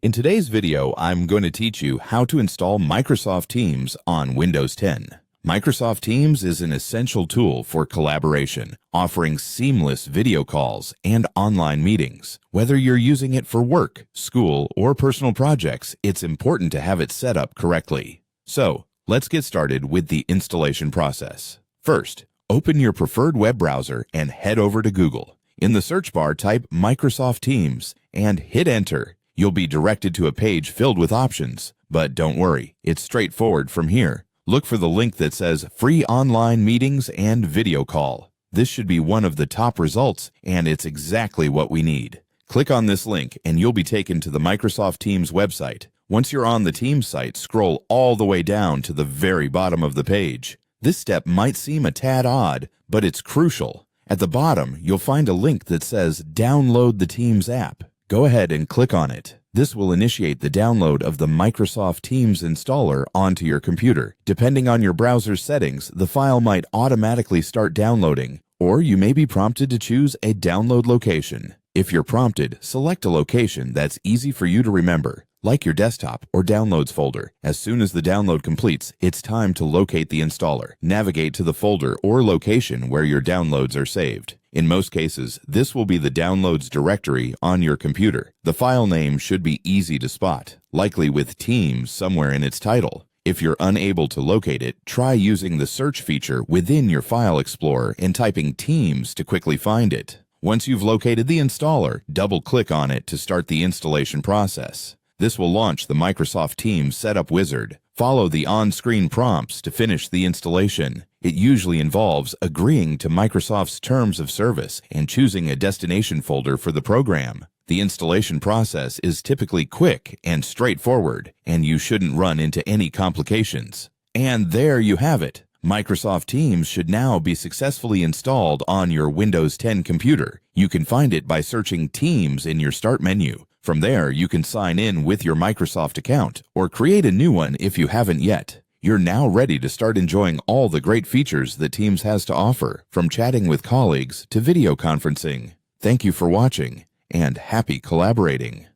In today's video, I'm going to teach you how to install Microsoft Teams on Windows 10. Microsoft Teams is an essential tool for collaboration, offering seamless video calls and online meetings. Whether you're using it for work, school, or personal projects, it's important to have it set up correctly. So, let's get started with the installation process. First, open your preferred web browser and head over to Google. In the search bar, type Microsoft Teams and hit enter. You'll be directed to a page filled with options, but don't worry, it's straightforward from here. Look for the link that says Free Online Meetings and Video Call. This should be one of the top results, and it's exactly what we need. Click on this link, and you'll be taken to the Microsoft Teams website. Once you're on the Teams site, scroll all the way down to the very bottom of the page. This step might seem a tad odd, but it's crucial. At the bottom, you'll find a link that says Download the Teams app. Go ahead and click on it. This will initiate the download of the Microsoft Teams installer onto your computer. Depending on your browser's settings, the file might automatically start downloading, or you may be prompted to choose a download location. If you're prompted, select a location that's easy for you to remember, like your desktop or downloads folder. As soon as the download completes, it's time to locate the installer. Navigate to the folder or location where your downloads are saved. In most cases, this will be the downloads directory on your computer. The file name should be easy to spot, likely with Teams somewhere in its title. If you're unable to locate it, try using the search feature within your File Explorer and typing Teams to quickly find it. Once you've located the installer, double-click on it to start the installation process. This will launch the Microsoft Teams Setup Wizard. Follow the on-screen prompts to finish the installation. It usually involves agreeing to Microsoft's terms of service and choosing a destination folder for the program. The installation process is typically quick and straightforward, and you shouldn't run into any complications. And there you have it. Microsoft Teams should now be successfully installed on your Windows 10 computer. You can find it by searching Teams in your Start menu. From there, you can sign in with your Microsoft account or create a new one if you haven't yet. You're now ready to start enjoying all the great features that Teams has to offer, from chatting with colleagues to video conferencing. Thank you for watching, and happy collaborating.